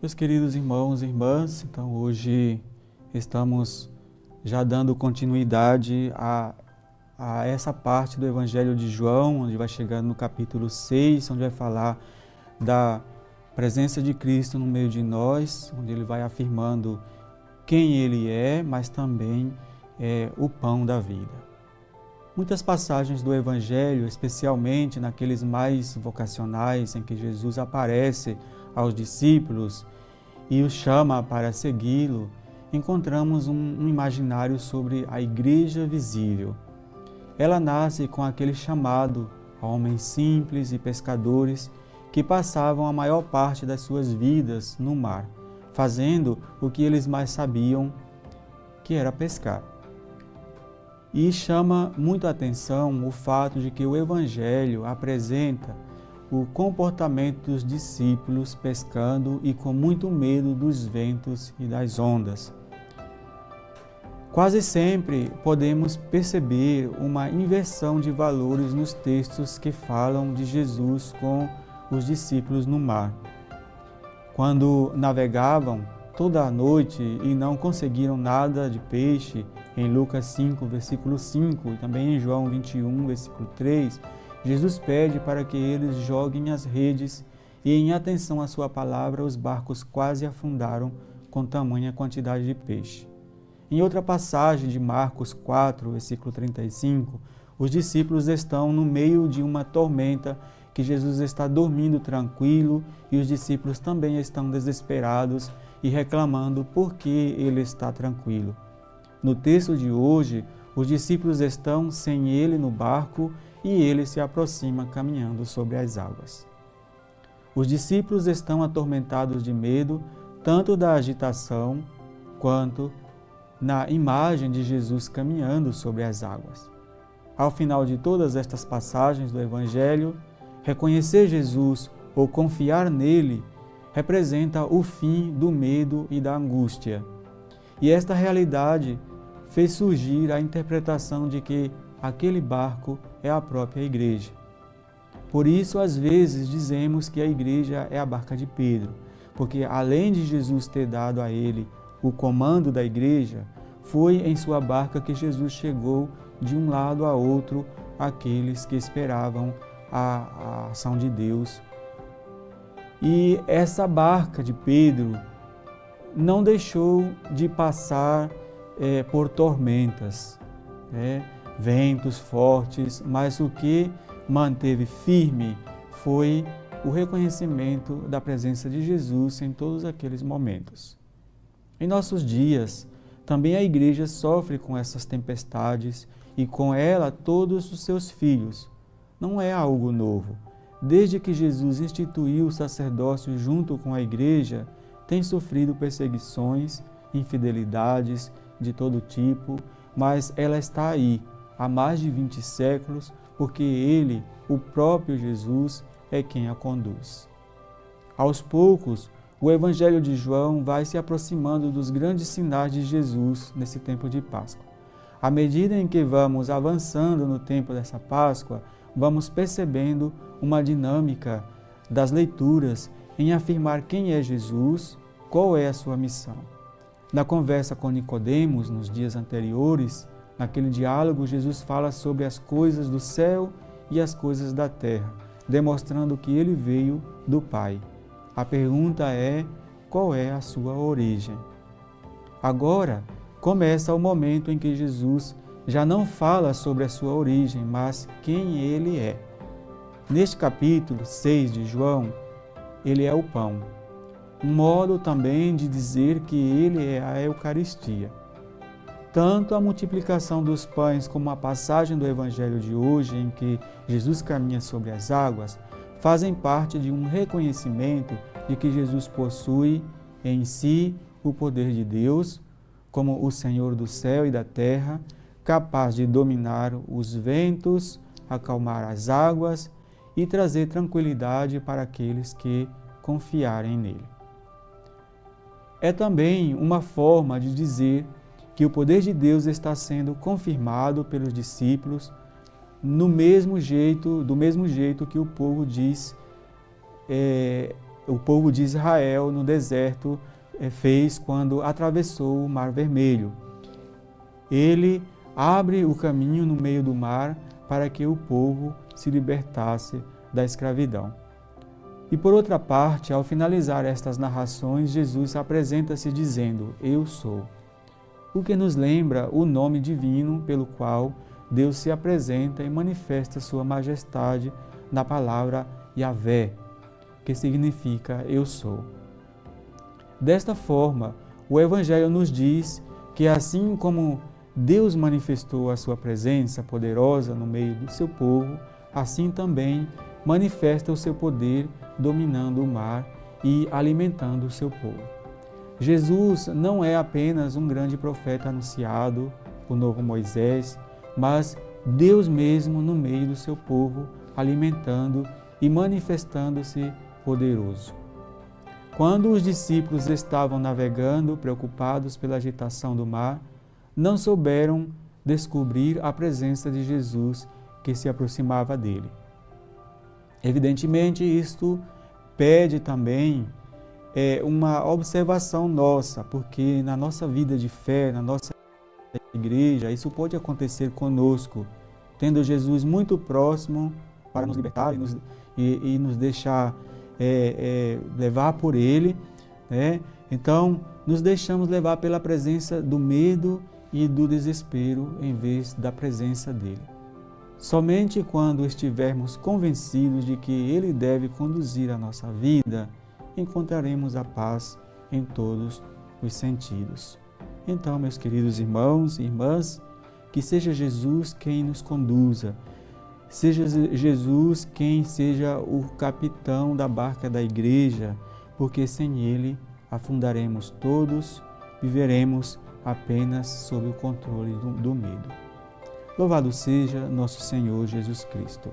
Meus queridos irmãos e irmãs, então hoje estamos já dando continuidade a essa parte do Evangelho de João, onde vai chegando no capítulo 6, onde vai falar da presença de Cristo no meio de nós, onde ele vai afirmando quem ele é, mas também é o pão da vida. Muitas passagens do Evangelho, especialmente naqueles mais vocacionais, em que Jesus aparece aos discípulos e os chama para segui-lo, encontramos um imaginário sobre a igreja visível. Ela nasce com aquele chamado a homens simples e pescadores que passavam a maior parte das suas vidas no mar, fazendo o que eles mais sabiam, que era pescar. E chama muito a atenção o fato de que o Evangelho apresenta o comportamento dos discípulos pescando e com muito medo dos ventos e das ondas. Quase sempre podemos perceber uma inversão de valores nos textos que falam de Jesus com os discípulos no mar. Quando navegavam toda a noite e não conseguiram nada de peixe, em Lucas 5, versículo 5, e também em João 21, versículo 3, Jesus pede para que eles joguem as redes e, em atenção à sua palavra, os barcos quase afundaram com tamanha quantidade de peixe. Em outra passagem de Marcos 4, versículo 35, os discípulos estão no meio de uma tormenta que Jesus está dormindo tranquilo e os discípulos também estão desesperados e reclamando por que ele está tranquilo. No texto de hoje, os discípulos estão sem ele no barco e ele se aproxima caminhando sobre as águas. Os discípulos estão atormentados de medo, tanto da agitação quanto na imagem de Jesus caminhando sobre as águas. Ao final de todas estas passagens do Evangelho, reconhecer Jesus ou confiar nele representa o fim do medo e da angústia. E esta realidade fez surgir a interpretação de que aquele barco é a própria igreja. Por isso, às vezes, dizemos que a igreja é a barca de Pedro, porque além de Jesus ter dado a ele o comando da igreja, foi em sua barca que Jesus chegou de um lado a outro aqueles que esperavam a ação de Deus. E essa barca de Pedro não deixou de passar por tormentas, ventos fortes, mas o que manteve firme foi o reconhecimento da presença de Jesus em todos aqueles momentos. Em nossos dias, também a igreja sofre com essas tempestades e com ela todos os seus filhos. Não é algo novo. Desde que Jesus instituiu o sacerdócio junto com a igreja, tem sofrido perseguições, infidelidades de todo tipo, mas ela está aí há mais de 20 séculos, porque ele, o próprio Jesus, é quem a conduz. Aos poucos, o Evangelho de João vai se aproximando dos grandes sinais de Jesus nesse tempo de Páscoa. À medida em que vamos avançando no tempo dessa Páscoa, vamos percebendo uma dinâmica das leituras em afirmar quem é Jesus, qual é a sua missão. Na conversa com Nicodemos, nos dias anteriores, naquele diálogo, Jesus fala sobre as coisas do céu e as coisas da terra, demonstrando que ele veio do Pai. A pergunta é: qual é a sua origem? Agora começa o momento em que Jesus já não fala sobre a sua origem, mas quem ele é. Neste capítulo 6 de João, ele é o pão. Um modo também de dizer que ele é a Eucaristia. Tanto a multiplicação dos pães como a passagem do Evangelho de hoje, em que Jesus caminha sobre as águas, fazem parte de um reconhecimento de que Jesus possui em si o poder de Deus, como o Senhor do céu e da terra, capaz de dominar os ventos, acalmar as águas e trazer tranquilidade para aqueles que confiarem nele. É também uma forma de dizer que o poder de Deus está sendo confirmado pelos discípulos do mesmo jeito que o povo diz o povo de Israel no deserto fez quando atravessou o Mar Vermelho. Ele abre o caminho no meio do mar para que o povo se libertasse da escravidão. E por outra parte, ao finalizar estas narrações, Jesus apresenta-se dizendo: Eu sou, o que nos lembra o nome divino pelo qual Deus se apresenta e manifesta sua majestade na palavra Yahvé, que significa Eu sou. Desta forma, o Evangelho nos diz que assim como Deus manifestou a sua presença poderosa no meio do seu povo, assim também manifesta o seu poder dominando o mar e alimentando o seu povo. Jesus não é apenas um grande profeta anunciado, o novo Moisés, mas Deus mesmo no meio do seu povo, alimentando e manifestando-se poderoso. Quando os discípulos estavam navegando, preocupados pela agitação do mar, não souberam descobrir a presença de Jesus que se aproximava dele. Evidentemente, isto pede também uma observação nossa, porque na nossa vida de fé, na nossa igreja, isso pode acontecer conosco, tendo Jesus muito próximo para nos libertar e nos deixar levar por Ele, né? Então, nos deixamos levar pela presença do medo e do desespero em vez da presença dele. Somente quando estivermos convencidos de que Ele deve conduzir a nossa vida, encontraremos a paz em todos os sentidos. Então, meus queridos irmãos e irmãs, que seja Jesus quem nos conduza, seja Jesus quem seja o capitão da barca da igreja, porque sem Ele afundaremos todos, viveremos apenas sob o controle do medo. Louvado seja nosso Senhor Jesus Cristo.